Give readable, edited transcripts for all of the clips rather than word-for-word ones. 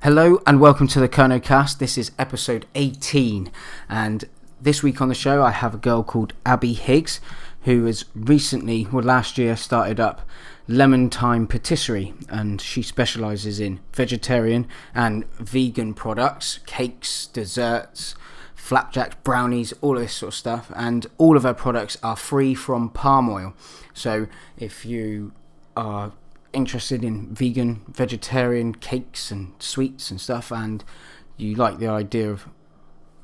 Hello and welcome to the Kernow cast. This is episode 18, and this week on the show I have a girl called Abby Higgs who has recently, last year, started up Thyme Patisserie, and she specialises in vegetarian and vegan products, cakes, desserts, flapjacks, brownies, all of this sort of stuff, and all of her products are free from palm oil. So if you are interested in vegan, vegetarian cakes and sweets and stuff, and you like the idea of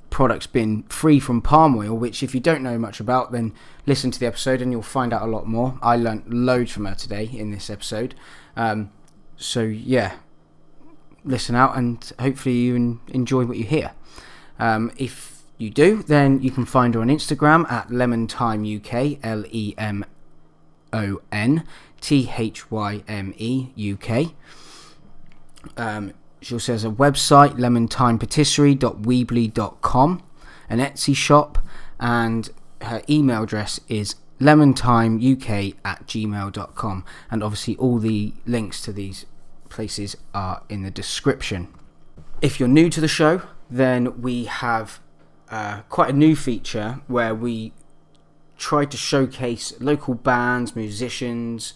products being free from palm oil, which if you don't know much about, then listen to the episode and you'll find out a lot more. I learnt loads from her today in this episode, so yeah, listen out and hopefully you enjoy what you hear. If you do, then you can find her on Instagram at LemonThymeUK, LemonThymeUK. She also has a website, lemonthymepatisserie.weebly.com, an Etsy shop, and her email address is lemonthymeuk@gmail.com, and obviously all the links to these places are in the description. If you're new to the show, then we have quite a new feature where we try to showcase local bands, musicians,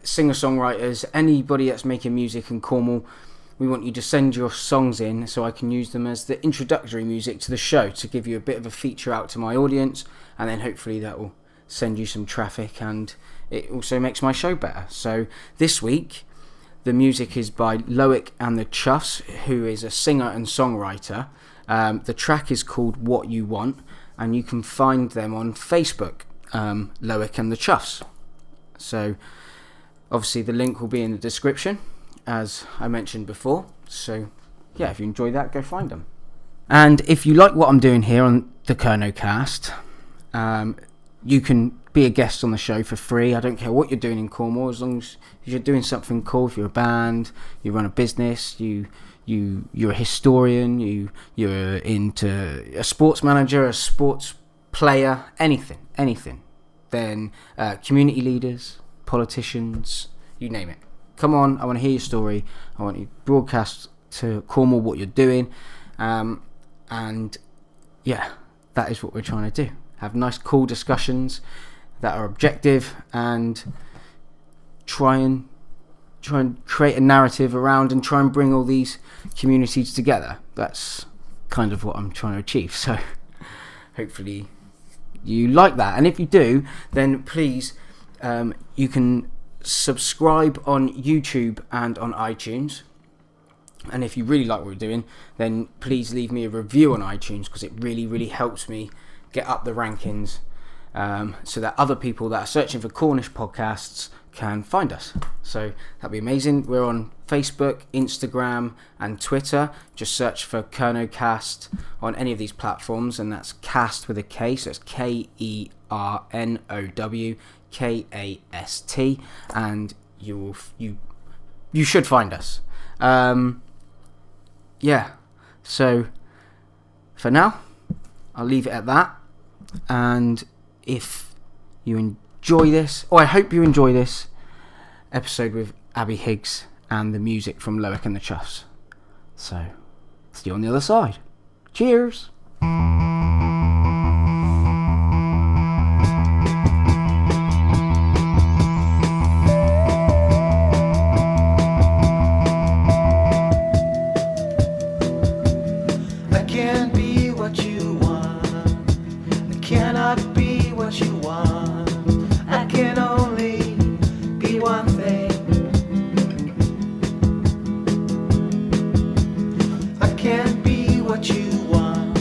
singer-songwriters, anybody that's making music in Cornwall. We want you to send your songs in so I can use them as the introductory music to the show to give you a bit of a feature out to my audience, and then hopefully that will send you some traffic and it also makes my show better. So this week the music is by Loic and the Chuffs, who is a singer and songwriter. The track is called What You Want, and you can find them on Facebook, Loic and the Chuffs. So obviously the link will be in the description, as I mentioned before. So yeah, if you enjoy that, go find them. And if you like what I'm doing here on the Kernow cast, you can be a guest on the show for free. I don't care what you're doing in Cornwall, as long as you're doing something cool. If you're a band, you run a business, you're a historian, you're into a sports manager, a sports player, anything. Then community leaders, politicians, you name it. Come on, I want to hear your story. I want you to broadcast to Cornwall what you're doing. And yeah, that is what we're trying to do. Have nice, cool discussions that are objective and try and create a narrative around and try and bring all these communities together. That's kind of what I'm trying to achieve. So hopefully you like that. And if you do, then please, you can subscribe on YouTube and on iTunes. And if you really like what we're doing, then please leave me a review on iTunes, because it really helps me get up the rankings, so that other people that are searching for Cornish podcasts can find us. So that'd be amazing. We're on Facebook, Instagram and Twitter. Just search for Kernow Cast on any of these platforms, and that's cast with a K, so it's KERNOWKAST, and you should find us. Yeah, so for now I'll leave it at that. And if you enjoy this, or I hope you enjoy this episode with Abby Higgs and the music from Loic and the Chuffs. So see you on the other side. Cheers. I can't be what you want. I cannot be what you want. I can only be one thing. I can't be what you want.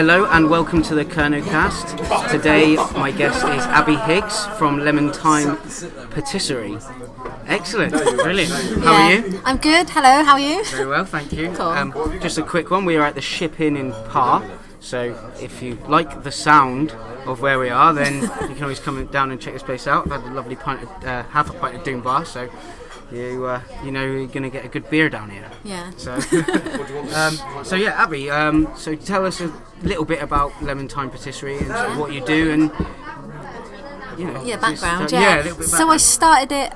Hello and welcome to the Kernow cast. Today my guest is Abby Higgs from Thyme Patisserie. Excellent, brilliant. How are you? I'm good. Hello, how are you? Very well, thank you. Cool. Just a quick one. We are at the Ship Inn in Parr, so if you like the sound of where we are, then you can always come down and check this place out. I've had a lovely half a pint of Doom Bar, so you know you're going to get a good beer down here. Yeah. So, so yeah, Abby. So tell us a little bit about Thyme Patisserie and sort of what you do and. Yeah, background. Yeah, a little bit So I started it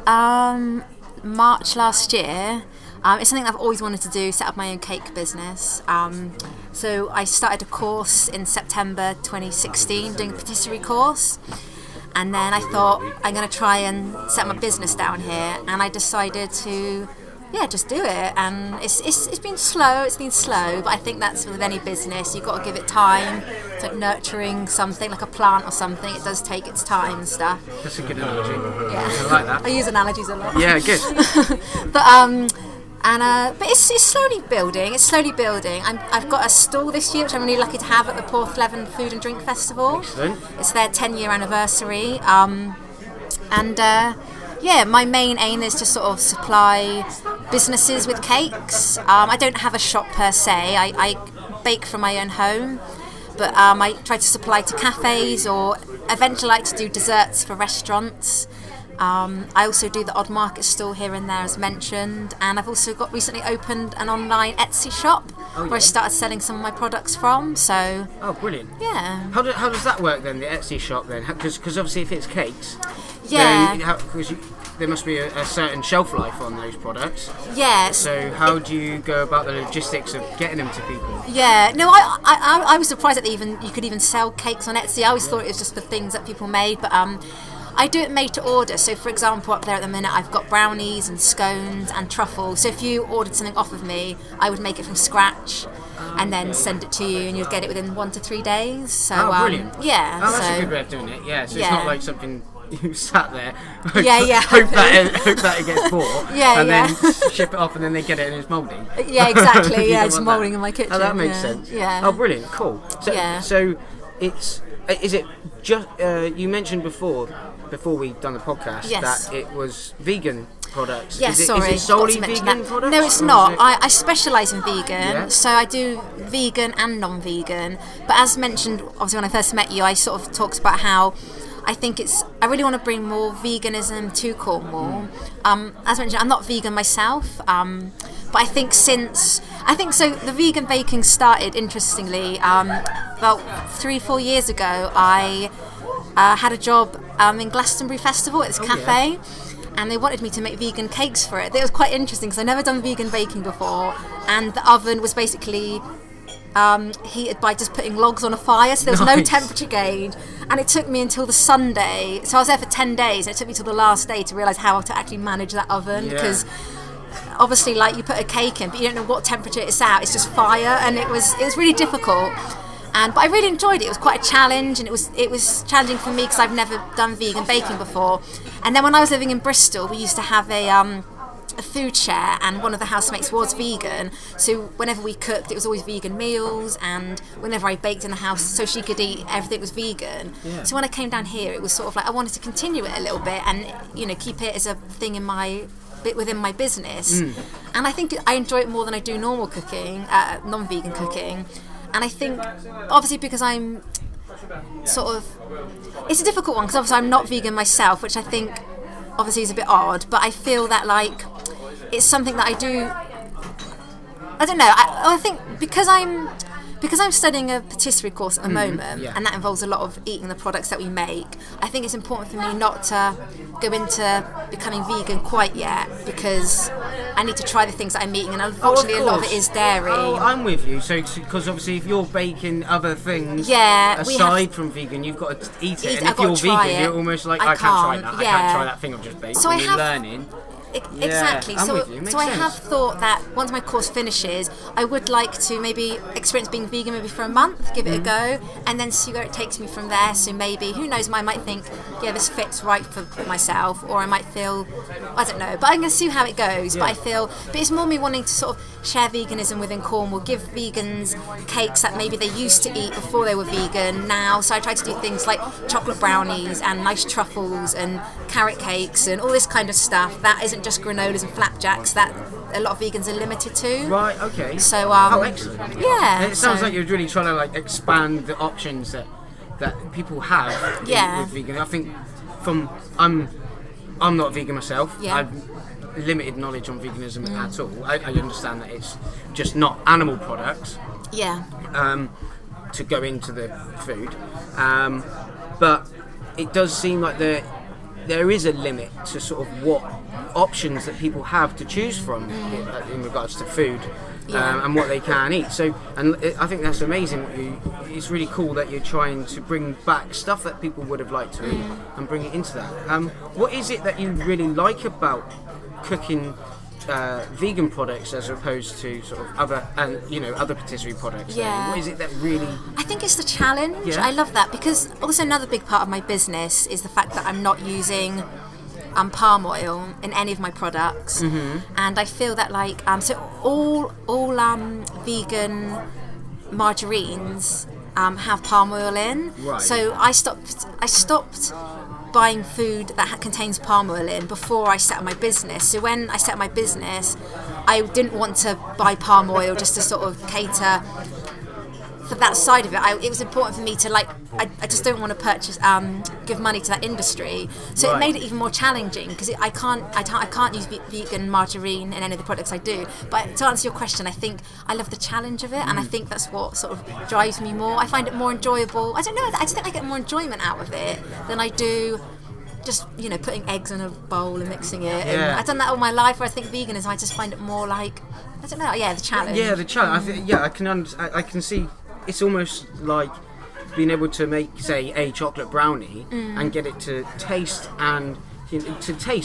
March last year. It's something I've always wanted to do, set up my own cake business. So I started a course in September 2016, doing a patisserie course. And then I thought, I'm going to try and set my business down here. And I decided to, just do it. And it's been slow, but I think that's with any business. You've got to give it time. It's like nurturing something, like a plant or something. It does take its time and stuff. That's a good analogy. Yeah. I like that. I use analogies a lot. Yeah, good. But it's slowly building. I've got a stall this year, which I'm really lucky to have at the Porthleven Food and Drink Festival. Excellent. It's their 10-year anniversary. My main aim is to sort of supply businesses with cakes. I don't have a shop per se. I bake from my own home, but I try to supply to cafes or eventually like to do desserts for restaurants. I also do the odd market stall here and there, as mentioned, and I've also recently opened an online Etsy shop where I started selling some of my products from. So. Oh, brilliant! Yeah. How does that work then? The Etsy shop then, because obviously if it's cakes, yeah, then there must be a certain shelf life on those products. Yes. So how do you go about the logistics of getting them to people? Yeah. No, I was surprised that you could even sell cakes on Etsy. I always thought it was just for things that people made, but I do it made to order. So for example, up there at the minute I've got brownies and scones and truffles. So if you ordered something off of me, I would make it from scratch and then send it to you, and you'd get it within 1 to 3 days. So brilliant. Yeah. Oh, that's a good way of doing it. Yeah. So it's not like something you sat there, hope that it gets bought, and then ship it off, and then they get it and it's mouldy. Yeah, exactly. Yeah, it's moulding in my kitchen. Oh, that makes sense. Yeah. Oh, brilliant. Cool. So is it just you mentioned before we done the podcast that it was vegan products. Yes, is it solely vegan products? No, it's not. I specialise in vegan, so I do vegan and non-vegan. But as mentioned, obviously when I first met you, I sort of talked about how I really want to bring more veganism to Cornwall. As mentioned, I'm not vegan myself, but I think the vegan baking started, interestingly, about 3-4 years ago. I had a job in Glastonbury Festival at this cafe, and they wanted me to make vegan cakes for it. It was quite interesting because I'd never done vegan baking before, and the oven was basically heated by just putting logs on a fire, so there was no temperature gained, and it took me until the Sunday, so I was there for 10 days, and it took me till the last day to realise how to actually manage that oven, because obviously like you put a cake in but you don't know what temperature it's at, it's just fire, and it was really difficult. But I really enjoyed it. It was quite a challenge, and it was challenging for me because I've never done vegan baking before. And then when I was living in Bristol, we used to have a food share, and one of the housemates was vegan, so whenever we cooked it was always vegan meals, and whenever I baked in the house so she could eat, everything was vegan. So when I came down here, it was sort of like I wanted to continue it a little bit and keep it as a thing within my business. And I think I enjoy it more than I do normal cooking, non-vegan cooking. And I think obviously because I'm sort of, it's a difficult one because obviously I'm not vegan myself, which I think obviously is a bit odd, but I feel that like it's something that I do. I don't know. I think because I'm studying a patisserie course at the moment, and that involves a lot of eating the products that we make. I think it's important for me not to go into becoming vegan quite yet, because I need to try the things that I'm eating, and unfortunately a lot of it is dairy. Oh, I'm with you. So because obviously if you're baking other things aside from vegan, you've got to eat it. And if you're vegan, you're almost like I can't try that. I can't try that thing I've just baked. So you're learning. Exactly. I'm with you. Makes So I sense. have thought that once my course finishes, I would like to maybe experience being vegan maybe for a month, give it a go, and then see where it takes me from there. So maybe, who knows, I might think, yeah, this fits right for myself, or I might feel, I don't know, but I'm going to see how it goes. Yeah. But it's more me wanting to sort of share veganism within Cornwall, give vegans cakes that maybe they used to eat before they were vegan now. So I try to do things like chocolate brownies and nice truffles and carrot cakes and all this kind of stuff that isn't just granolas and flapjacks that a lot of vegans are limited to. Right. Okay. So oh, excellent. yeah. And it sounds like you're really trying to like expand the options that people have with vegan. I think I'm not vegan myself. Yeah. I've limited knowledge on veganism at all. I understand that it's just not animal products. Yeah. To go into the food, but it does seem like there is a limit to sort of what options that people have to choose from in regards to food and what they can eat. So, I think that's amazing. It's really cool that you're trying to bring back stuff that people would have liked to eat and bring it into that. What is it that you really like about cooking vegan products as opposed to sort of other patisserie products? Yeah. What is it that really? I think it's the challenge. Yeah. I love that because also another big part of my business is the fact that I'm not using palm oil in any of my products, and I feel that like so all vegan margarines have palm oil in. Right. So I stopped buying food that contains palm oil in before I set up my business. So when I set up my business, I didn't want to buy palm oil just to sort of cater for that side of it. It was important for me to I just don't want to purchase give money to that industry. So it made it even more challenging because I can't use vegan margarine in any of the products I do. But to answer your question, I think I love the challenge of it, and I think that's what sort of drives me more. I find it more enjoyable. I don't know. I just think I get more enjoyment out of it than I do just putting eggs in a bowl and mixing it. And I've done that all my life. Where I think veganism, I just find it more like, I don't know. Yeah, the challenge. Yeah, the challenge. I can see. It's almost like being able to make, say, a chocolate brownie and get it to taste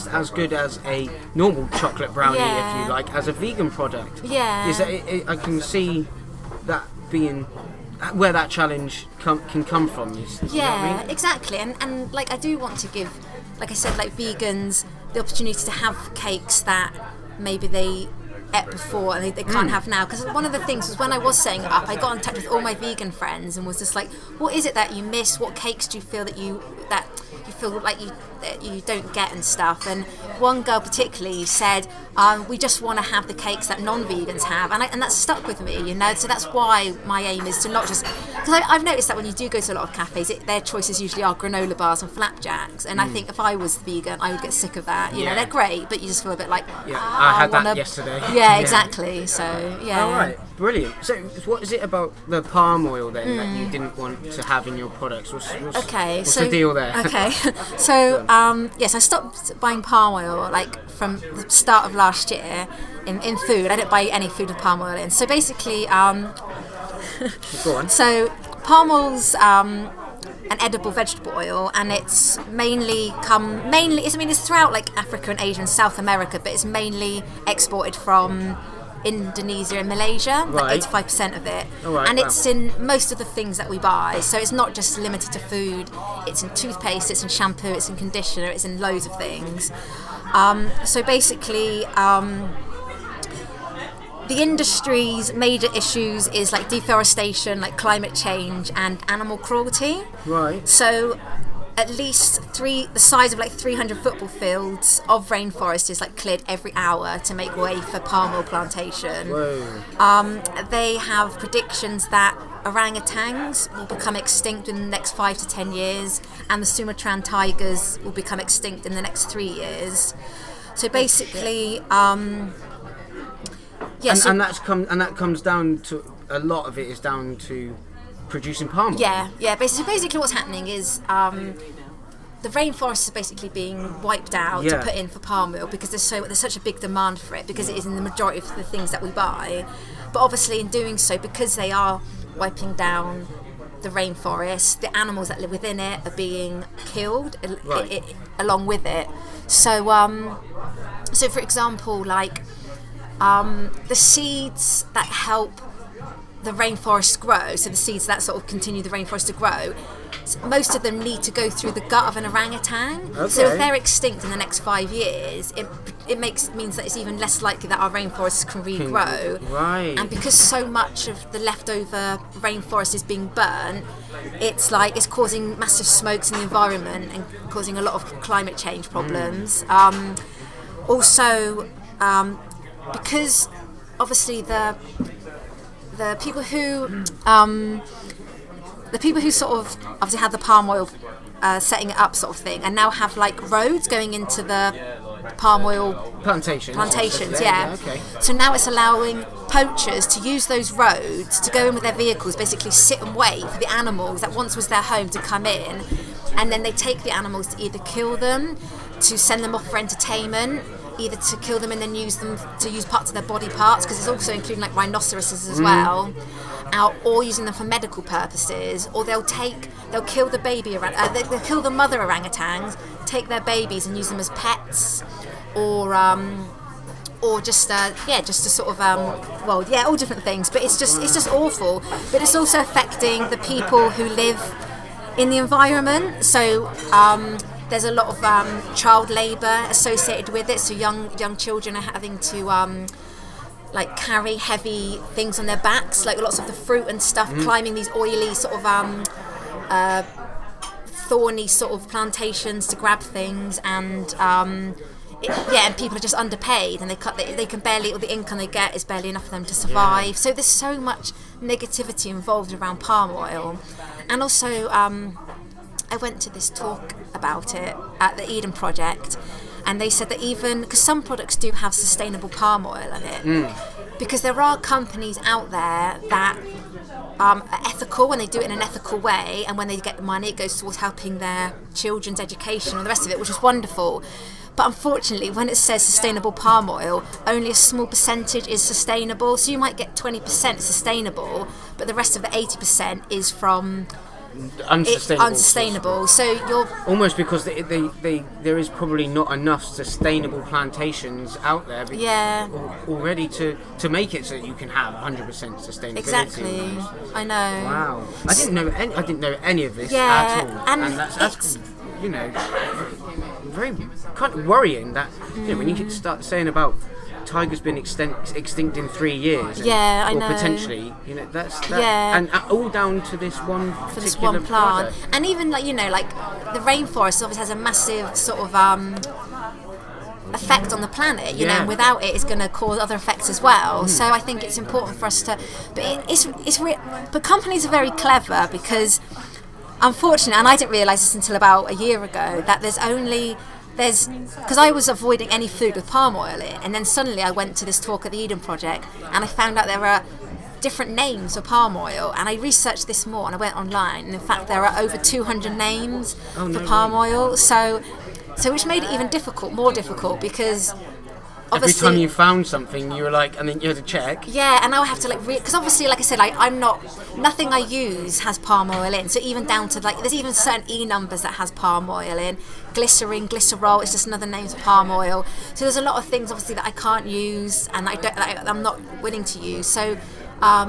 as good as a normal chocolate brownie, if you like, as a vegan product. Yeah. I can see that being where that challenge can come from. You know what I mean? Exactly. And like I do want to give, like I said, like vegans the opportunity to have cakes that maybe they ate before and they can't have now. Because one of the things was when I was setting it up, I got in touch with all my vegan friends and was just like, what is it that you miss? What cakes do you feel that you feel like you don't get and stuff? And one girl particularly said, we just want to have the cakes that non-vegans have, and that stuck with me, so that's why my aim is to not just, because I've noticed that when you do go to a lot of cafes, their choices usually are granola bars and flapjacks, and I think if I was vegan I would get sick of that. They're great, but you just feel a bit like, I had that yesterday. Yeah, exactly. So yeah. All right, brilliant. So what is it about the palm oil then that you didn't want to have in your products? What's the deal there? Okay, so yes, I stopped buying palm oil from the start of last year in food. I don't buy any food with palm oil in. So basically, Go on. So palm oil's an edible vegetable oil, and it's it's throughout Africa and Asia and South America, but it's mainly exported from Indonesia and Malaysia, right. 85% of it. Right, and it's in most of the things that we buy, so it's not just limited to food. It's in toothpaste, it's in shampoo, it's in conditioner, it's in loads of things. So basically, the industry's major issues is deforestation, climate change, and animal cruelty. Right. So at least the size of 300 football fields of rainforest is cleared every hour to make way for palm oil plantation. Whoa. They have predictions that orangutans will become extinct in the next 5 to 10 years, and the Sumatran tigers will become extinct in the next 3 years. So basically, yes. And that comes down to, a lot of it is down to producing palm oil. Yeah. Basically, what's happening is the rainforest is basically being wiped out to put in for palm oil because there's such a big demand for it, because it is in the majority of the things that we buy. But obviously, in doing so, because they are wiping down the rainforest, the animals that live within it are being killed Right. along with it. So, so for example, like the seeds that help the rainforest grow, so the seeds that sort of continue the rainforest to grow, most of them need to go through the gut of an orangutan. Okay. So if they're extinct in the next 5 years, it means that it's even less likely that our rainforests can regrow. Right. And because so much of the leftover rainforest is being burnt, it's causing massive smokes in the environment and causing a lot of climate change problems. Also, because obviously the people who sort of obviously had the palm oil setting it up sort of thing, and now have like roads going into the palm oil plantations, yeah. Okay. So now it's allowing poachers to use those roads to go in with their vehicles, basically sit and wait for the animals that once was their home to come in, and then they take the animals to either kill them, to send them off for entertainment, either to kill them and then use them to use parts of their body parts, because it's also including like rhinoceroses as well, or using them for medical purposes, or they'll kill the baby they'll kill the mother orangutans, take their babies and use them as pets, or just to sort of all different things. But it's just awful. But it's also affecting the people who live in the environment. So there's a lot of child labour associated with it. So young children are having to like carry heavy things on their backs, like lots of the fruit and stuff, climbing these oily sort of thorny sort of plantations to grab things, and and people are just underpaid, and they can barely, or the income they get is barely enough for them to survive. Yeah. So there's so much negativity involved around palm oil. And also I went to this talk about it at the Eden Project, and they said that even because some products do have sustainable palm oil in it, because there are companies out there that are ethical, and they do it in an ethical way, and when they get the money it goes towards helping their children's education and the rest of it, which is wonderful. But unfortunately, when it says sustainable palm oil, only a small percentage is sustainable. So you might get 20% sustainable, but the rest of the 80% is from unsustainable. So you're almost because there is probably not enough sustainable plantations out there already to make it so that you can have 100% sustainability. Exactly. I know. Wow. I didn't know any of this at all. And that's very kind of worrying that when you start saying about tigers being extinct in 3 years, I know, potentially, and all down to this one plant. Product. And even like the rainforest obviously has a massive sort of effect on the planet, and without it, it's going to cause other effects as well. So I think it's important for us to, but companies are very clever, because unfortunately, and I didn't realise this until about a year ago, that because I was avoiding any food with palm oil in, and then suddenly I went to this talk at the Eden Project, and I found out there are different names for palm oil, and I researched this more, and I went online, and in fact there are over 200 names for palm oil, so which made it even more difficult, because every time you found something, you were like, and then you had to check. Yeah, and I have to because obviously, like I said, nothing I use has palm oil in. So even down to there's even certain E numbers that has palm oil in. Glycerin, glycerol, it's just another name for palm oil. So there's a lot of things obviously that I can't use, and I'm not willing to use. So I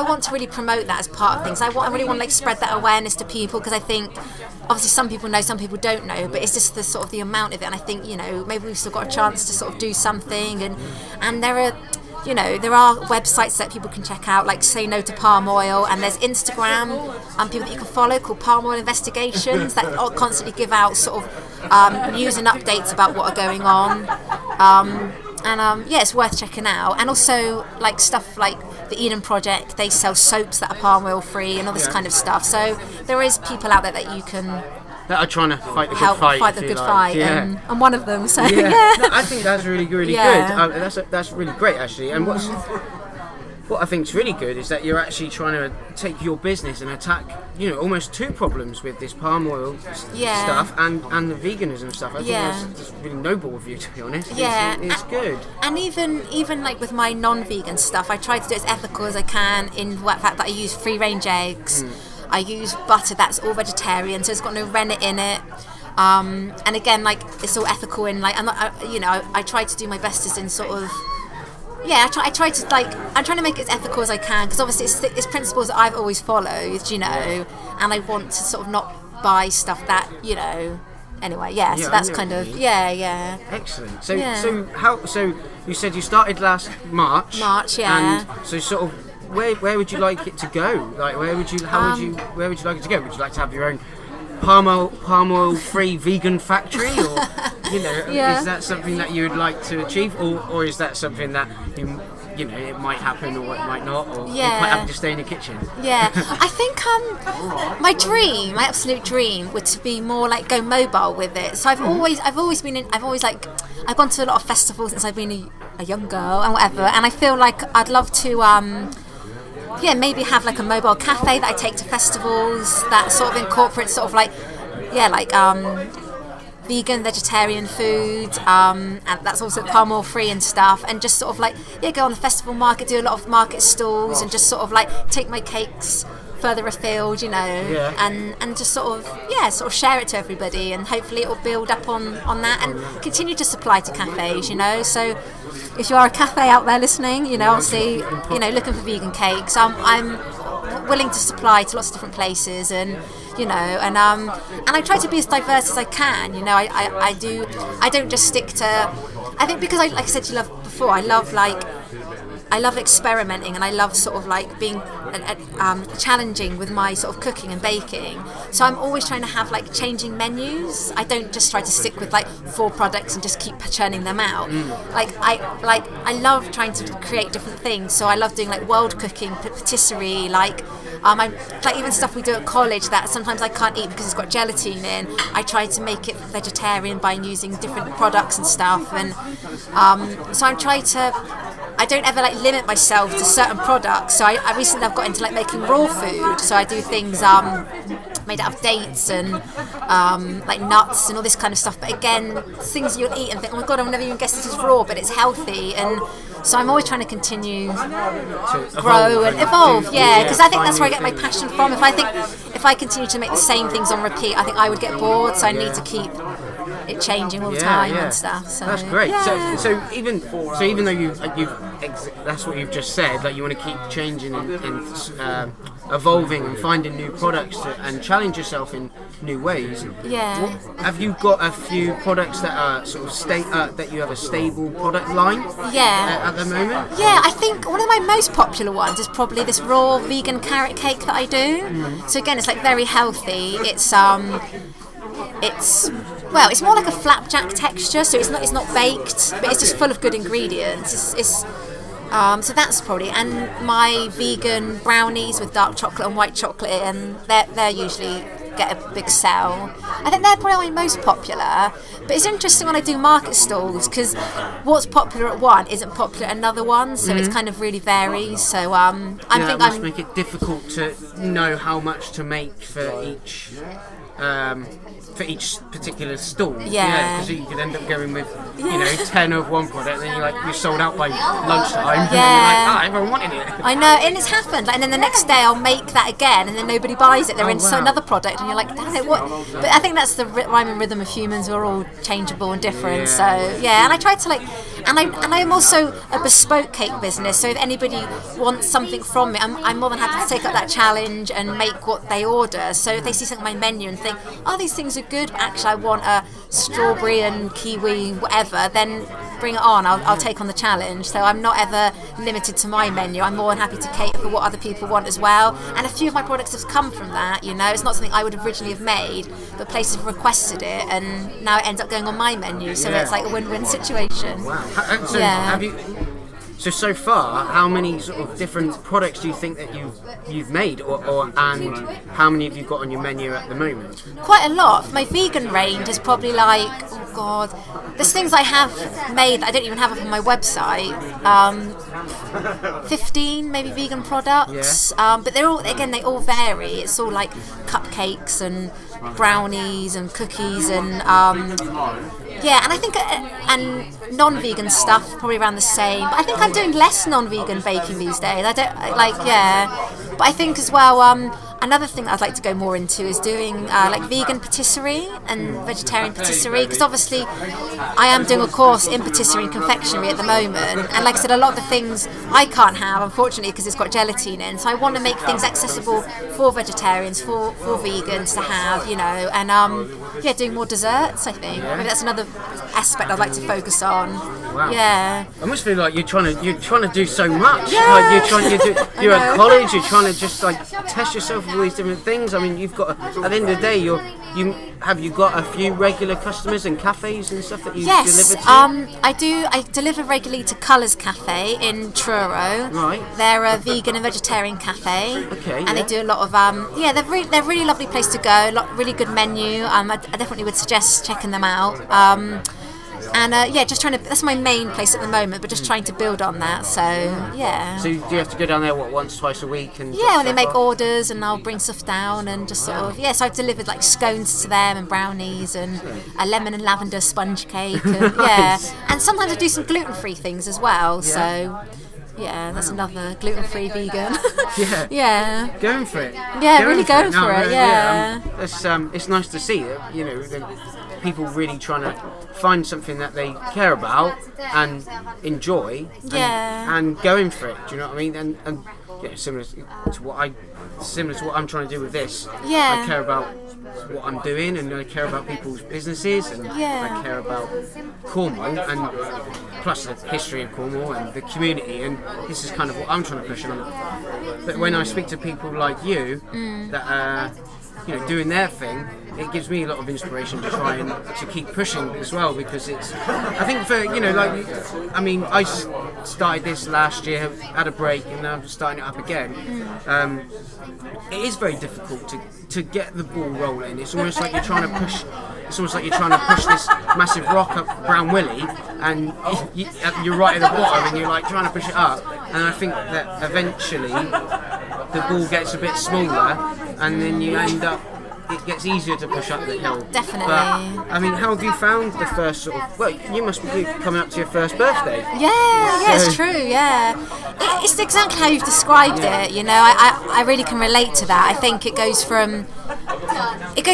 want to really promote that as part of things. I really want to spread that awareness to people, because I think obviously some people know, some people don't know, but it's just the sort of the amount of it, and I think maybe we've still got a chance to sort of do something, and there are websites that people can check out, like Say No to Palm Oil, and there's Instagram people that you can follow called Palm Oil Investigations that constantly give out sort of news and updates about what are going on. It's worth checking out. And also stuff like the Eden Project, they sell soaps that are palm oil free and all this kind of stuff. So there is people out there that you can that are trying to fight the good fight. Fight the good fight. Yeah. I'm one of them. So No, I think that's really good. That's really great, actually. And what I think is really good is that you're actually trying to take your business and attack, almost two problems with this palm oil stuff and the veganism stuff. I think that's really noble of you, to be honest. Yeah, it's good. And even like with my non-vegan stuff, I try to do it as ethical as I can in the fact that I use free-range eggs. I use butter that's all vegetarian, so it's got no rennet in it. And again, like, it's all ethical in, like, I try to do my best as in sort of. Yeah, I try to, like, I'm trying to make it as ethical as I can, because obviously it's principles that I've always followed, and I want to sort of not buy stuff that, anyway, so that's kind of, Excellent. So you said you started last March. Yeah. And so sort of, where would you like it to go? Like, where would you like it to go? Would you like to have your own palm oil free vegan factory, or is that something that you would like to achieve, or is that something that it might happen or it might not, or you might have to stay in the kitchen? I think my absolute dream would to be more like go mobile with it. So I've always gone to a lot of festivals since I've been a young girl and whatever, and I feel like I'd love to maybe have like a mobile cafe that I take to festivals that sort of incorporates sort of like vegan, vegetarian food, and that's also palm oil free and stuff, and just sort of like go on the festival market, do a lot of market stalls, and just sort of like take my cakes further afield, and just sort of share it to everybody, and hopefully it will build up on that and continue to supply to cafes, So if you are a cafe out there listening, obviously, looking for vegan cakes, I'm willing to supply to lots of different places, and and I try to be as diverse as I can. I don't just stick to. I think because like I said to you before, I love experimenting, and I love sort of like being challenging with my sort of cooking and baking. So I'm always trying to have like changing menus. I don't just try to stick with like 4 products and just keep churning them out. I love trying to create different things. So I love doing like world cooking, patisserie, even stuff we do at college that sometimes I can't eat because it's got gelatine in. I try to make it vegetarian by using different products and stuff, and so I'm trying to. I don't ever like limit myself to certain products. So I recently I've got into like making raw food. So I do things made out of dates and like nuts and all this kind of stuff. But again, things you'll eat and think, oh my god, I've never even guessed this is raw, but it's healthy. And so I'm always trying to continue to grow and evolve. Because I think that's where I get my passion from. If I continue to make the same things on repeat, I think I would get bored. So I need to keep it changing all the time and stuff. So that's great. So even though that's what you've just said, like you want to keep changing and evolving and finding new products and challenge yourself in new ways. Have you got a few products that are sort of that you have a stable product line? At the moment. I think one of my most popular ones is probably this raw vegan carrot cake that I do. So again, it's like very healthy. It's more like a flapjack texture, so it's not baked, but it's just full of good ingredients. So that's probably, and my vegan brownies with dark chocolate and white chocolate, and they're usually get a big sell. I think they're probably my most popular. But it's interesting when I do market stalls, because what's popular at one isn't popular at another one, so it's kind of really varies. So that must make it difficult to know how much to make for each particular stall. Because you could end up going with 10 of one product, and then you're sold out by lunchtime, and then you're like, everyone wanted it. I know, and it's happened, and then the next day I'll make that again, and then nobody buys it. They're into another product, and you're like, damn it, what? But I think that's the rhyme and rhythm of humans. We're all changeable and different. So and I try to and I'm also a bespoke cake business. So if anybody wants something from me, I'm more than happy to take up that challenge and make what they order. So if they see something on my menu and think, oh, these things are good, but actually I want a strawberry and kiwi whatever, then bring it on. I'll take on the challenge. So I'm not ever limited to my menu. I'm more than happy to cater for what other people want as well. And a few of my products have come from that. It's not something I would originally have made, but places have requested it, and now it ends up going on my menu. So it's like a win-win situation. Wow. So far, how many sort of different products do you think that you've made, and how many have you got on your menu at the moment? Quite a lot. My vegan range is probably like, there's things I have made that I don't even have up on my website. 15 maybe vegan products, but they're all, again, they all vary. It's all like cupcakes and brownies and cookies and and I think and non-vegan stuff probably around the same. But I think I'm doing less non-vegan baking these days. I don't but I think as well. Another thing that I'd like to go more into is doing like vegan patisserie and vegetarian patisserie, because obviously I am doing a course in patisserie and confectionery at the moment, and like I said, a lot of the things I can't have, unfortunately, because it's got gelatine in, so I want to make things accessible for vegetarians, for vegans to have, you know, and doing more desserts, I think. Maybe that's another aspect I'd like to focus on. Wow. Yeah. I must feel like you're trying to do so much. Yeah. Like you're at college, you're trying to just like test yourself with all these different things. I mean, you've got, at the end of the day, you got a few regular customers and cafes and stuff that you deliver to? I do. I deliver regularly to Colours Cafe in Truro. Right. They're a vegan and vegetarian cafe. Okay. And they do a lot of they're a really lovely place to go. Really good menu. I definitely would suggest checking them out. Just trying to. That's my main place at the moment, but just trying to build on that. So yeah. So do you have to go down there once, twice a week? And when they make orders, and I'll bring stuff down and just sort of So I've delivered like scones to them and brownies and a lemon and lavender sponge cake. And, Nice. and sometimes I do some gluten-free things as well. So. Yeah, that's another gluten-free vegan. Yeah. Going for it. Yeah, really going for it. Yeah. It's nice to see that, you know, the people really trying to find something that they care about and enjoy. And going for it. Do you know what I mean? And similar to what I'm trying to do with this. Yeah. I care about what I'm doing, and I care about people's businesses, and I care about Cornwall, and plus the history of Cornwall and the community, and this is kind of what I'm trying to push on. But when I speak to people like you that are doing their thing, it gives me a lot of inspiration to try and to keep pushing as well, because it's, I think for, I started this last year, had a break, and now I'm starting it up again. It is very difficult to get the ball rolling. It's almost like you're trying to push this massive rock up Brown Willie, and you're right at the bottom, and you're like trying to push it up. And I think that eventually the ball gets a bit smaller, and then you end up, it gets easier to push up the hill. Definitely. But, I mean, how have you found the first sort of, well, you must be coming up to your first birthday. Yeah, it's true, yeah. It's exactly how you've described it, you know. I really can relate to that. I think it goes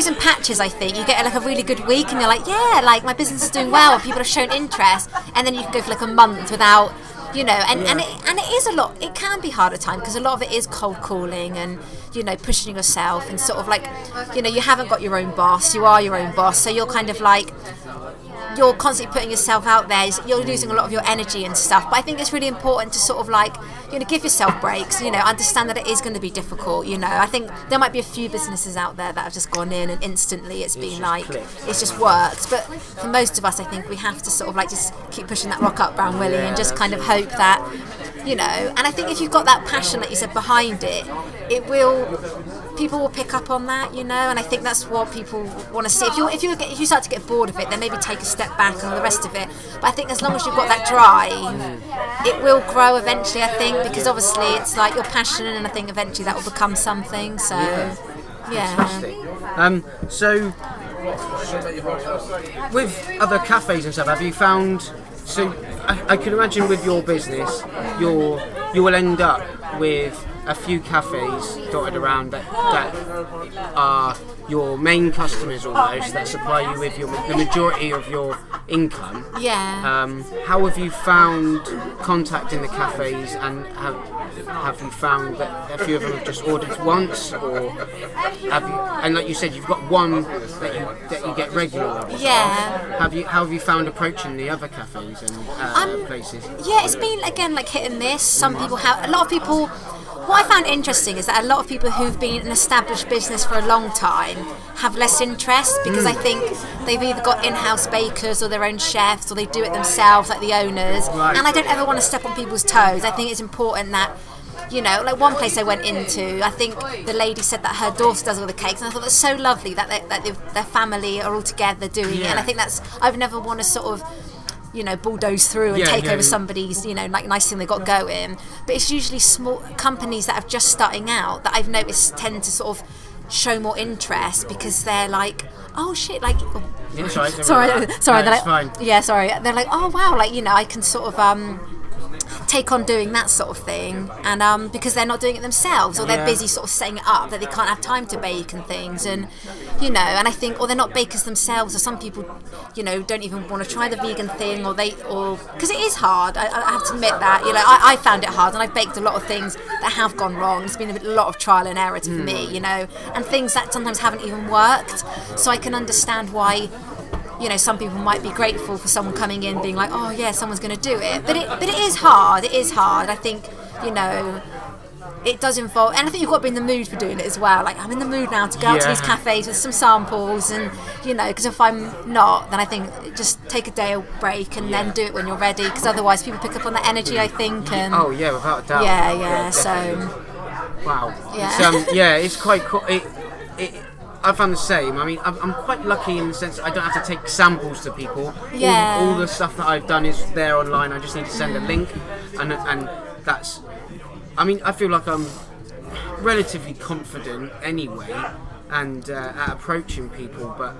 in patches, I think. You get like a really good week and you're like, like my business is doing well and people have shown interest, and then you can go for like a month without, and it is a lot. It can be hard at times because a lot of it is cold calling and pushing yourself, and sort of like you haven't got your own boss. You are your own boss, so you're kind of like you're constantly putting yourself out there. You're losing a lot of your energy and stuff. But I think it's really important to sort of like give yourself breaks. Understand that it is going to be difficult. I think there might be a few businesses out there that have just gone in and instantly it's been like it's just worked. But for most of us, I think we have to sort of like just keep pushing that rock up Brown Willie and just kind of hope that and I think if you've got that passion, like you said, behind it, people will pick up on that, and I think that's what people want to see. If you start to get bored of it, then maybe take a step back and all the rest of it. But I think as long as you've got that drive, it will grow eventually, I think, because obviously it's like your passion, and I think eventually that will become something. So Fantastic. So with other cafes and stuff, have you found, so I can imagine with your business, you will end up with a few cafes dotted around that are your main customers almost, that supply you with the majority of your income. How have you found contacting the cafes, and have you found that a few of them have just ordered once, or have you, and like you said, you've got one that you get regularly? How have you found approaching the other cafes and places? It's been again like hit and miss. Some people have, a lot of people. What I found interesting is that a lot of people who've been in an established business for a long time have less interest, because I think they've either got in-house bakers or their own chefs, or they do it themselves, like the owners. Right. And I don't ever want to step on people's toes. I think it's important that you know, like one place I went into, I think the lady said that her daughter does all the cakes, and I thought that's so lovely that their family are all together doing it. And I think I've never want to sort of, you know, bulldoze through and take over somebody's, you know, like nice thing they got going. But it's usually small companies that are just starting out that I've noticed tend to sort of show more interest, because they're like, oh shit, like, sorry, no, they're like, fine. Yeah, sorry, they're like, oh wow, like, you know, I can sort of take on doing that sort of thing, and because they're not doing it themselves, or they're busy sort of setting it up that they can't have time to bake and things, and you know, and I think, or they're not bakers themselves, or some people, you know, don't even want to try the vegan thing, or because it is hard. I have to admit that, you know, I found it hard, and I've baked a lot of things that have gone wrong. It's been a lot of trial and error for me, you know, and things that sometimes haven't even worked. So I can understand why, you know, some people might be grateful for someone coming in being like, oh yeah, someone's going to do it. But it is hard. It is hard. I think, you know, it does involve, and I think you've got to be in the mood for doing it as well. Like, I'm in the mood now to go out to these cafes with some samples, and you know, because if I'm not, then I think just take a day break and then do it when you're ready, because otherwise people pick up on the energy, I think. And oh yeah, without a doubt. Yeah. So wow. Yeah. It's quite cool. I found the same. I mean, I'm quite lucky in the sense that I don't have to take samples to people. Yeah. All the stuff that I've done is there online. I just need to send a link, and that's. I mean, I feel like I'm relatively confident anyway, and at approaching people. But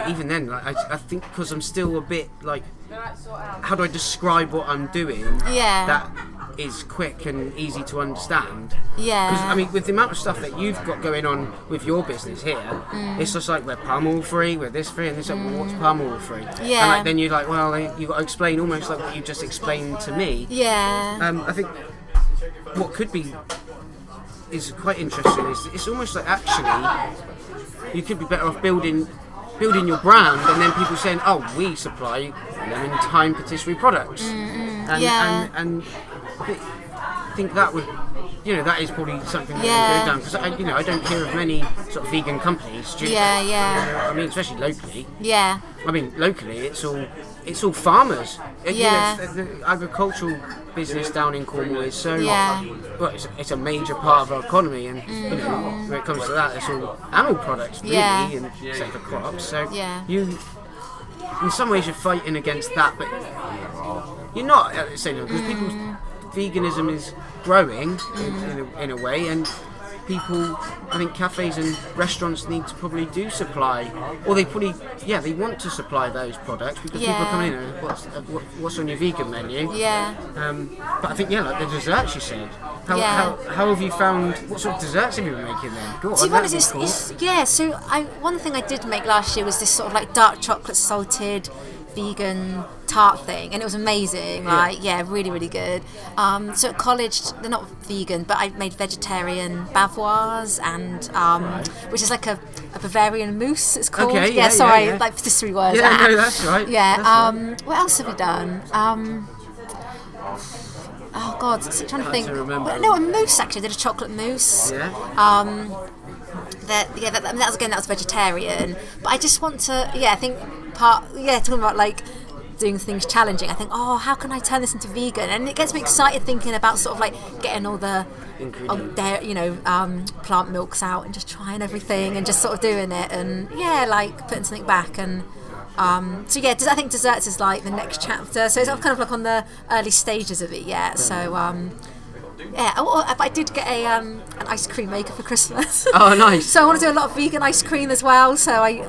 even then, like, I think because I'm still a bit like, how do I describe what I'm doing? Yeah. That is quick and easy to understand. Yeah. Because I mean, with the amount of stuff that you've got going on with your business here, it's just like we're palm oil free, we're this free, and this. Like, well, what's palm oil free? Yeah. And like, then you're like, well, you've got to explain almost like what you just explained to me. Yeah. I think what could be is quite interesting. It's almost like actually you could be better off building your brand, and then people saying, oh, we supply lemon Thyme Patisserie products. And I think that would, you know, that is probably something that would go down, because I don't hear of many sort of vegan companies. I mean, especially locally. Yeah. I mean, locally, it's all farmers. Yeah. You know, the agricultural business down in Cornwall is so. Well, it's a major part of our economy, and you know, when it comes to that, it's all animal products, really, and except for crops. So you, in some ways, you're fighting against that, but you're not at the same time, because people's veganism is growing in a way, and people, I think cafes and restaurants need to probably do supply, or they they want to supply those products, because people are coming in and what's on your vegan menu. But I think like the desserts you said, how have you found, what sort of desserts have you been making then? Go on, to be honest, so one thing I did make last year was this sort of like dark chocolate salted vegan tart thing, and it was amazing. Like, really, really good. So at college, they're not vegan, but I made vegetarian bavoirs, and which is like a Bavarian mousse, it's called. Okay, like patisserie words. Yeah, no, that's right. Yeah. That's right. What else have we done? Oh God, I'm trying to think. A mousse actually. I did a chocolate mousse. That was vegetarian, but I just want to I think talking about like doing things challenging, I think, oh, how can I turn this into vegan? And it gets me excited thinking about sort of like getting all the plant milks out and just trying everything and just sort of doing it, and like putting something back. And I think desserts is like the next chapter, so it's kind of like on the early stages of it yet. So but I did get an ice cream maker for Christmas. Oh, nice. So I want to do a lot of vegan ice cream as well, which I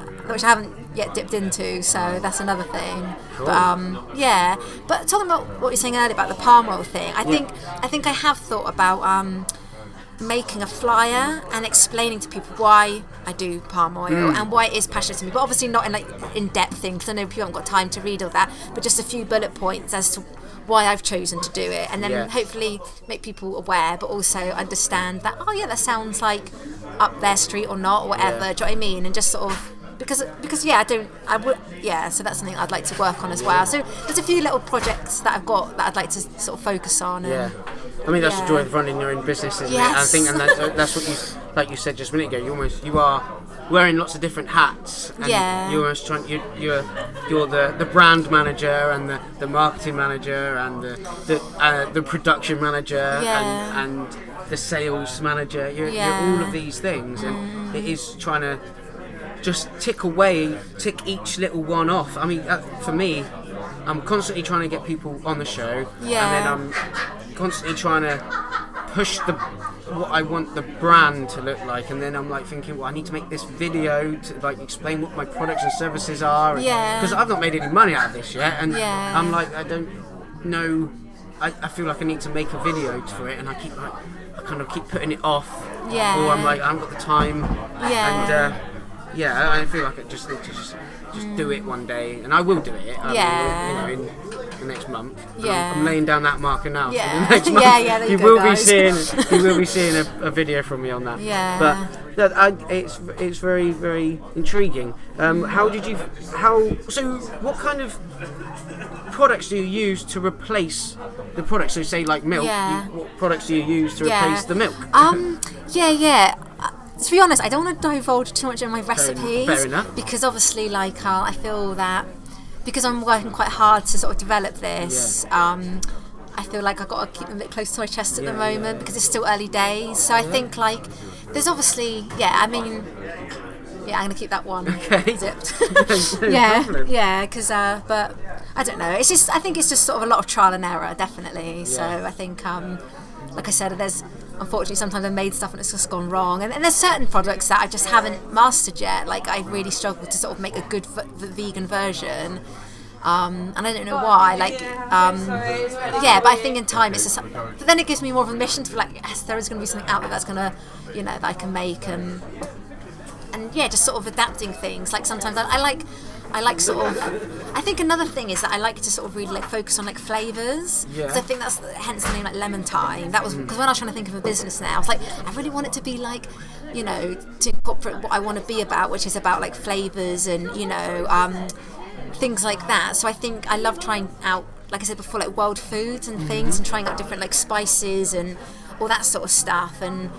haven't yet dipped into, so that's another thing. Cool. But talking about what you're saying earlier about the palm oil thing, I think I have thought about making a flyer and explaining to people why I do palm oil and why it is passionate to me, but obviously not in like in-depth things, because I know people haven't got time to read all that, but just a few bullet points as to why I've chosen to do it, and then hopefully make people aware, but also understand that that sounds like up their street or not, or whatever. Do you know what I mean? And just sort of because so that's something I'd like to work on as well. So there's a few little projects that I've got that I'd like to sort of focus on. And, I mean, that's the joy of running your own business, isn't it? And I think, and that's what like you said just a minute ago. You are wearing lots of different hats. And you're almost trying. You're the brand manager and the marketing manager and the production manager and the sales manager, you're all of these things, and it is trying to just tick each little one off. I mean, for me, I'm constantly trying to get people on the show, and then I'm constantly trying to push what I want the brand to look like, and then I'm like thinking, well, I need to make this video to like explain what my products and services are, because I've not made any money out of this yet, and I'm like, I don't know. I feel like I need to make a video for it, and I kind of keep putting it off, or I'm like, I haven't got the time, and I feel like I just need to just do it one day, and I will do it. I mean, in the next month. I'm laying down that marker now. So the next month, you will be seeing a video from me on that. But it's very, very intriguing. So what kind of products do you use to replace the products? So say like milk, what products do you use to replace the milk? To be honest, I don't want to divulge too much in my recipes. Fair enough. Because obviously, like, I feel that because I'm working quite hard to sort of develop this, I feel like I've got to keep them a bit close to my chest at the moment because it's still early days. So I think, like, there's obviously, I'm going to keep that one zipped. Because, but I don't know. It's just, I think it's just sort of a lot of trial and error, definitely. Yeah. So I think, like I said, unfortunately, sometimes I've made stuff and it's just gone wrong. And there's certain products that I just haven't mastered yet. Like, I really struggle to sort of make a good vegan version. And I don't know why. But I think in time it's just. But then it gives me more of a mission to be like, yes, there is going to be something out there that's going to, that I can make and just sort of adapting things. Like sometimes I like sort of. I think another thing is that I like to sort of really like focus on like flavors. Because I think that's hence the name like Lemon Thyme. That was because when I was trying to think of a business now, I was like, I really want it to be like, to incorporate what I want to be about, which is about like flavors and things like that. So I think I love trying out, like I said before, like world foods and things, and trying out different like spices and all that sort of stuff, and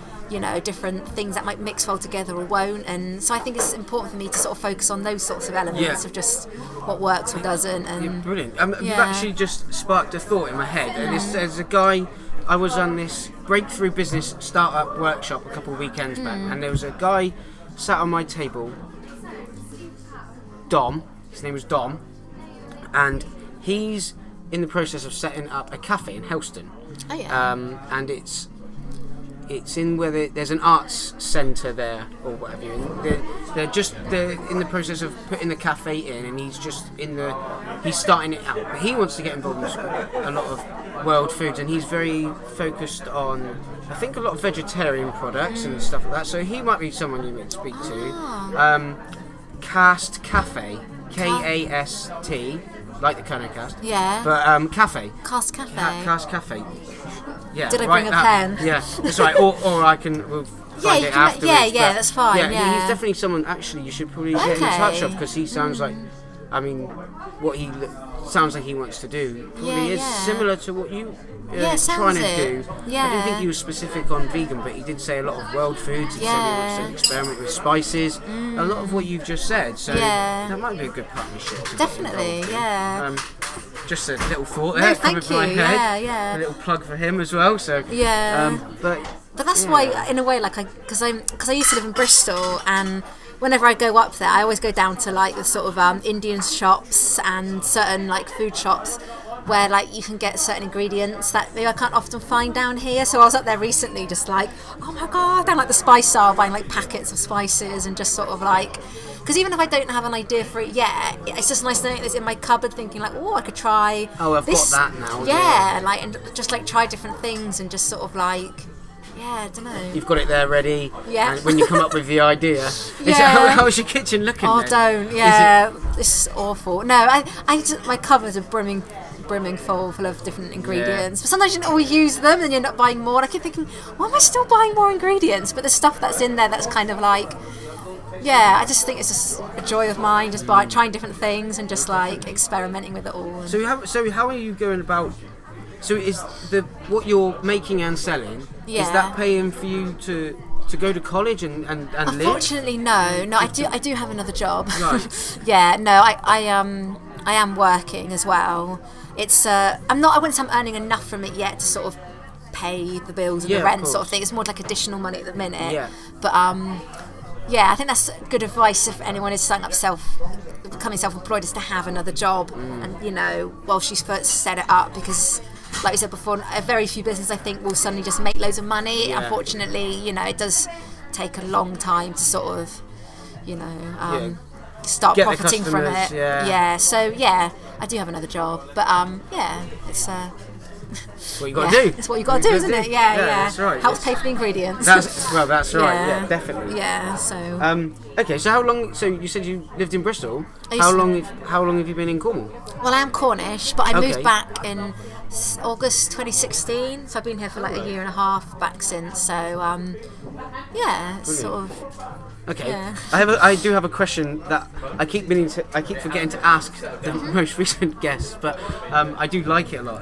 different things that might mix well together or won't. And so I think it's important for me to sort of focus on those sorts of elements of just what works or doesn't. And brilliant. You've actually just sparked a thought in my head. And there's a guy, I was on this breakthrough business startup workshop a couple of weekends back, and there was a guy sat on my table, Dom. His name was Dom, and he's in the process of setting up a cafe in Helston. Oh yeah. And it's in where there's an arts centre there or whatever. And they're in the process of putting the cafe in, and he's starting it out. But he wants to get involved in a lot of world foods, and he's very focused on, I think, a lot of vegetarian products and stuff like that. So he might be someone you might speak to. Cast Cafe. Kast, like the Kernow cast. Yeah. But cafe. Cast Cafe. Cast Cafe. Yeah. Did I bring a pen? Yeah, that's right. Or we'll find it afterwards. Yeah, that's fine. Yeah, he's definitely someone. Actually, you should probably get in touch with, because he sounds like, I mean, what he sounds like he wants to do probably is similar to what you trying to do. Yeah. I didn't think he was specific on vegan, but he did say a lot of world foods. He said he wants to experiment with spices. A lot of what you've just said. So that might be a good partnership. Definitely, Just a little thought there coming from my head. Yeah. A little plug for him as well. So but that's why, in a way, like because I used to live in Bristol, and whenever I go up there, I always go down to like the sort of Indian shops and certain like food shops where like you can get certain ingredients that maybe I can't often find down here. So I was up there recently, just like, oh my god, down like the spice aisle, buying like packets of spices, and just sort of like, because even if I don't have an idea for it yet, it's just nice knowing it's in my cupboard, thinking like, oh, I could try. Oh, I've this. got that now. Yeah, like, and just like try different things, and just sort of like. Yeah, I don't know. You've got it there ready. Yeah. And when you come up with the idea, how's your kitchen looking? Oh, then? don't. Yeah, this is awful. No, I just, my cupboards are brimming full of different ingredients. But sometimes you don't always use them, and you end up buying more. And I keep thinking, why am I still buying more ingredients? But the stuff that's in there, that's kind of like, I just think it's just a joy of mine, just by trying different things and just like experimenting with it all. So how are you going about? So is what you're making and selling, is that paying for you to go to college and live? Unfortunately, no. I do have another job. Right. I am working as well. It's I wouldn't say I'm earning enough from it yet to sort of pay the bills and Yeah, the of rent sort of course. thing. It's more like additional money at the minute. Yeah. But yeah, I think that's good advice if anyone is starting up becoming self-employed, is to have another job, and you know, while she's first set it up, because like we said before, a very few businesses I think will suddenly just make loads of money. Yeah. Unfortunately, you know, it does take a long time to sort of, you know, start Get the profiting from it. customers, yeah. Yeah, so yeah, I do have another job, but yeah, it's What you got to do. it's what you got to do, isn't it? Yeah, yeah. That's right. Helps pay for the ingredients. That's right. Yeah, definitely. Yeah, so Okay, so how long? So you said you lived in Bristol. I How used long? How long have you been in Cornwall? well, I am Cornish, but I Okay. moved back in August 2016, so I've been here for like a year and a half back since. So yeah, it's sort of. Okay, Yeah. I do have a question that I keep forgetting to ask the most recent guests, but I do like it a lot.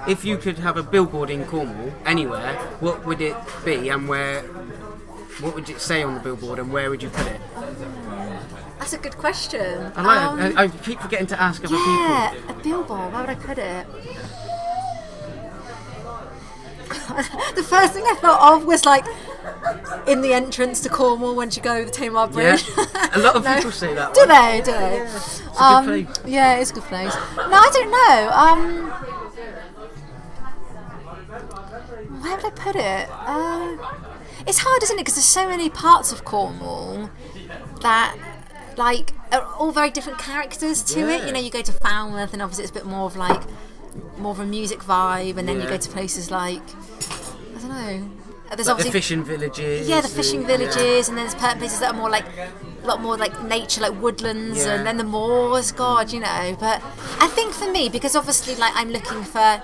If you could have a billboard in Cornwall anywhere, what would it be, and where? What would it say on the billboard, and where would you put it? That's a good question. I like it. I keep forgetting to ask other Yeah, people. a billboard. Where would I put it? The first thing I thought of was like in the entrance to Cornwall when you go over the Tamar Bridge. Yeah, a lot of people say that. Do one. they? Do they? It's a good place. Yeah, it's a good place. No, I don't know. Where would I put it? It's hard, isn't it? Because there's so many parts of Cornwall that, like, are all very different characters to it. Yeah. You know, you go to Falmouth, and obviously it's a bit more of a music vibe, and then you Yeah. go to places like, I don't know. There's Like the obviously fishing villages. the fishing villages, and then there's places that are more like a lot more like nature, like woodlands, Yeah. and then the moors. God, you know. But I think for me, because obviously, like, I'm looking for.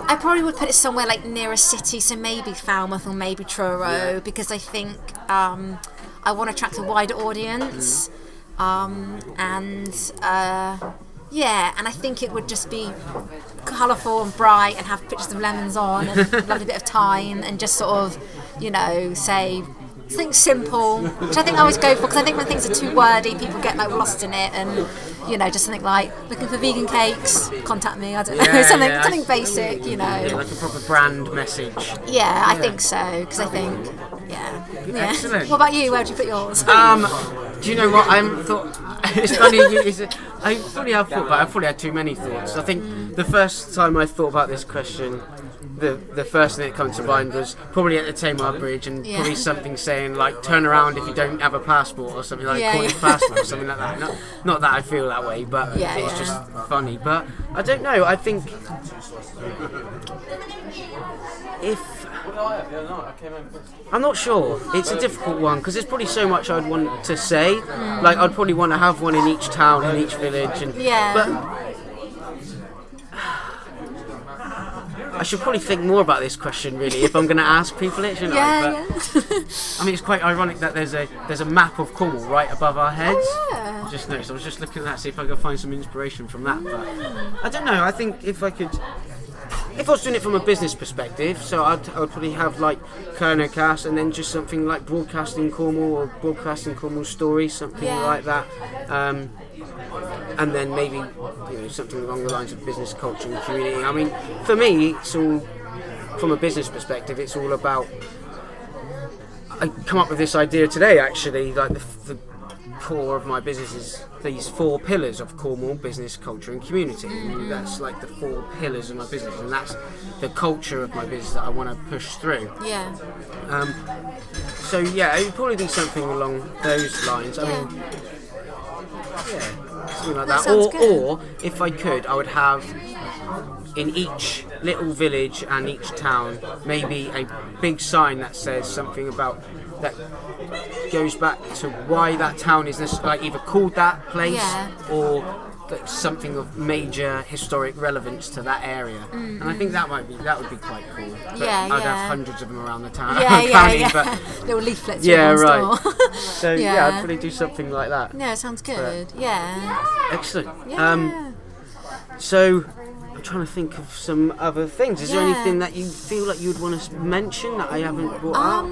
I probably would put it somewhere like near a city, so maybe Falmouth or maybe Truro, because I think I want to attract a wider audience, and I think it would just be colourful and bright and have pictures of lemons on and a lovely bit of thyme, and just sort of, you know, say something simple, which I think I always go for, because I think when things are too wordy, people get like lost in it, and you know, just something like looking for vegan cakes, contact me. I don't know, Yeah, something yeah, something basic, you know. Yeah, like a proper brand message. Yeah, I think so, because I think, yeah. Excellent. What about you? Where would you put yours? Do you know what? I thought it's funny. I probably have thought, but I probably had too many thoughts. I think the first time I thought about this question, the first thing that comes to mind was probably at the Tamar Bridge, and Yeah. probably something saying like "turn around if you don't have a passport" or something like Yeah, Cornish yeah. passport or something like that. Not that I feel that way, but Yeah, it's yeah. just funny. But I don't know. I think if I'm not sure. It's a difficult one because there's probably so much I'd want to say. Like I'd probably want to have one in each town, in each village, and Yeah. But I should probably think more about this question really if I'm going to ask people it, shouldn't I? Yeah, But, yeah. I mean, it's quite ironic that there's a map of Cornwall right above our heads. Oh, yeah. Just noticed. I was just looking at that, see if I could find some inspiration from that. But I don't know. I think if I was doing it from a business perspective, so I'd probably have like Kernow Cast, and then just something like Broadcasting Cornwall or Broadcasting Cornwall Stories, something Yeah. like that. And then maybe something along the lines of business, culture, and community. I mean, for me, it's all from a business perspective. It's all about. I come up with this idea today, actually. Like the core of my business is these 4 pillars of Cornwall: business, culture, and community. And that's like the 4 pillars of my business, and that's the culture of my business that I want to push through. Yeah. So yeah, it would probably be something along those lines. I Yeah. mean, yeah, something like That that. sounds good. Or if I could, I would have in each little village and each town maybe a big sign that says something about that goes back to why that town is like either called that place Yeah. or like something of major historic relevance to that area. And I think that would be quite cool. But Yeah, I'd yeah. have hundreds of them around the town. Yeah, county, yeah. But Little leaflets. yeah, for right. everyone's door. so yeah, Yeah. I'd probably do something like that. Yeah, it sounds good. Yeah. Excellent. Yeah. So I'm trying to think of some other things. Is there Yeah. anything that you feel like you'd want to mention that I haven't brought up?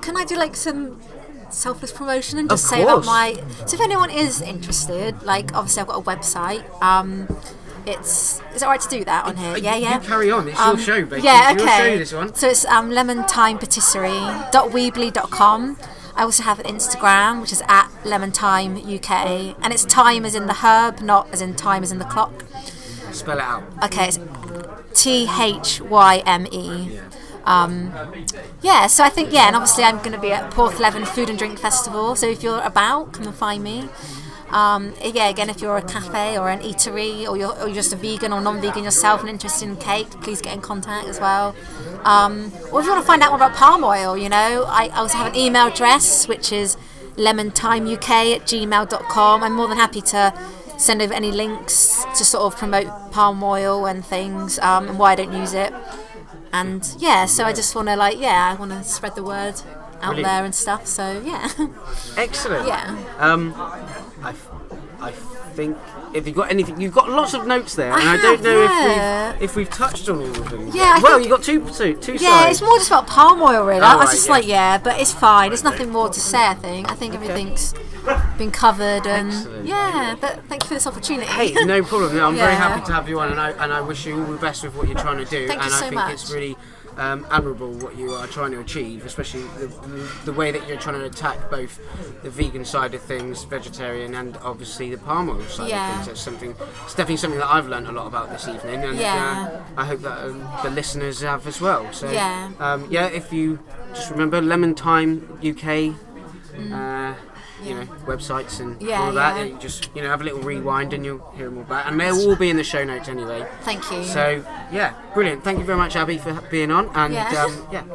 Can I do like some selfless promotion and Of just say about course. so if anyone is interested, like obviously I've got a website, Is it alright to do that on here? Yeah. You carry on. It's your show, basically. Yeah, It's okay. your show, this one. So it's lemonthymepatisserie.weebly.com. I also have an Instagram, which is at lemonthymeuk, and it's time as in the herb, not as in time as in the clock. Spell it out. Okay, it's THYME. So I think, and obviously I'm going to be at Porthleven Food and Drink Festival, so if you're about, come and find me. Again, if you're a cafe or an eatery, or you're just a vegan or non-vegan yourself and interested in cake, please get in contact as well. Or if you want to find out more about palm oil, I also have an email address, which is lemonthymeuk@gmail.com. I'm more than happy to send over any links to sort of promote palm oil and things, and why I don't use it. And so I just want to I want to spread the word out there and stuff. So Excellent. Yeah. I think if you've got anything, you've got lots of notes there, and I don't know if we've touched on all of them. Yeah. You got two sides. Yeah, it's more just about palm oil, really. Oh, I was just right, but it's fine. There's nothing more to say. I think everything's been covered, and Excellent. but thank you for this opportunity. Hey, no problem. No, I'm very Yeah. happy to have you on, and I wish you all the best with what you're trying to do. Thank you and so I think much. it's really admirable what you are trying to achieve, especially the way that you're trying to attack both the vegan side of things, vegetarian, and obviously the palm oil side of things. It's definitely something that I've learned a lot about this evening, and I hope that the listeners have as well. So if you just remember Lemon Thyme UK. Websites and all of that. You just have a little rewind and you'll hear them all back, and they'll all be in the show notes anyway. Thank you. So brilliant. Thank you very much, Abby, for being on. And like I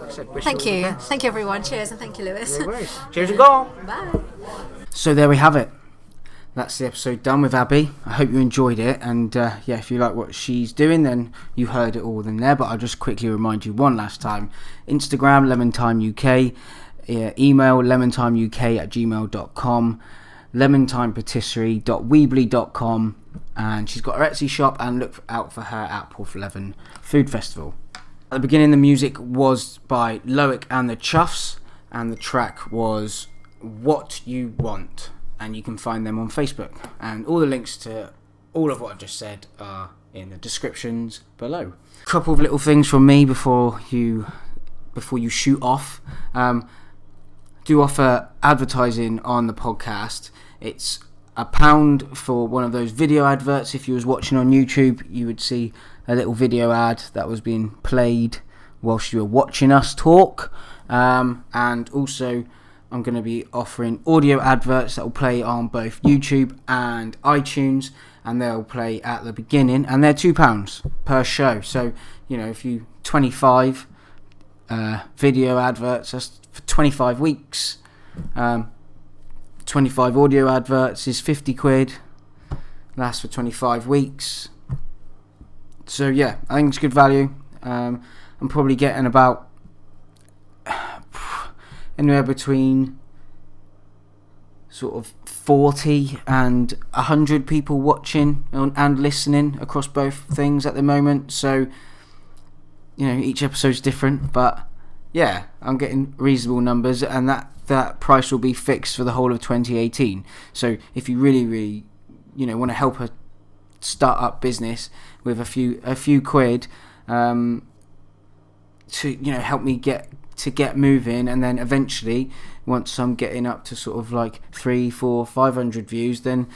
said, wish Thank you all you. the best. Thank you, everyone. Cheers, and thank you, Lewis. No worries. Cheers and go. Bye. So there we have it. That's the episode done with Abby. I hope you enjoyed it, and if you like what she's doing, then you heard it all in there. But I'll just quickly remind you one last time: Instagram lemonthymeuk. Email lemonthymeuk@gmail.com, lemonthymepatisserie.weebly.com, and she's got her Etsy shop, and look out for her at Porthleven Food Festival. At the beginning, the music was by Loic and the Chuffs, and the track was What You Want, and you can find them on Facebook, and all the links to all of what I've just said are in the descriptions below. A couple of little things from me before you shoot off. Do offer advertising on the podcast. It's £1 for one of those video adverts. If you was watching on YouTube, you would see a little video ad that was being played whilst you were watching us talk. And also, I'm going to be offering audio adverts that will play on both YouTube and iTunes, and they'll play at the beginning, and they're £2 per show. So if you 25 video adverts, that's for 25 weeks. 25 audio adverts is £50. That's for 25 weeks. So I think it's good value. I'm probably getting about anywhere between sort of 40 and 100 people watching and listening across both things at the moment. So each episode's different, but I'm getting reasonable numbers, and that price will be fixed for the whole of 2018. So if you really want to help a start-up business with a few quid to help me get moving, and then eventually once I'm getting up to sort of like 300, 400, 500 views, then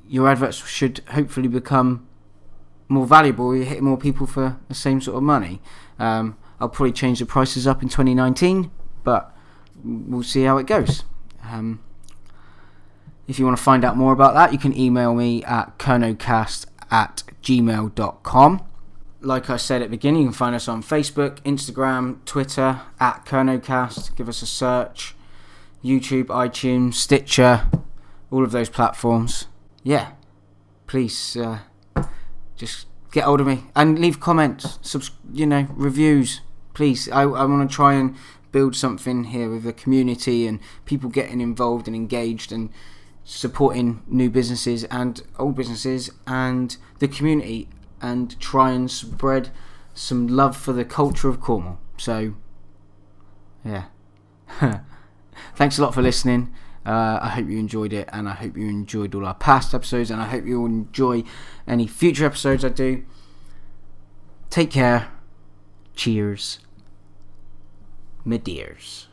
your adverts should hopefully become more valuable. You're hitting more people for the same sort of money. I'll probably change the prices up in 2019, but we'll see how it goes. If you want to find out more about that, you can email me at kernowcast@gmail.com. Like I said at the beginning, you can find us on Facebook, Instagram, Twitter, at Kernowcast. Give us a search. YouTube, iTunes, Stitcher, all of those platforms. Please just get hold of me and leave comments, reviews. Please, I want to try and build something here with the community and people getting involved and engaged and supporting new businesses and old businesses and the community, and try and spread some love for the culture of Cornwall. So, thanks a lot for listening, I hope you enjoyed it, and I hope you enjoyed all our past episodes, and I hope you'll enjoy any future episodes I do. Take care. Cheers, my dears.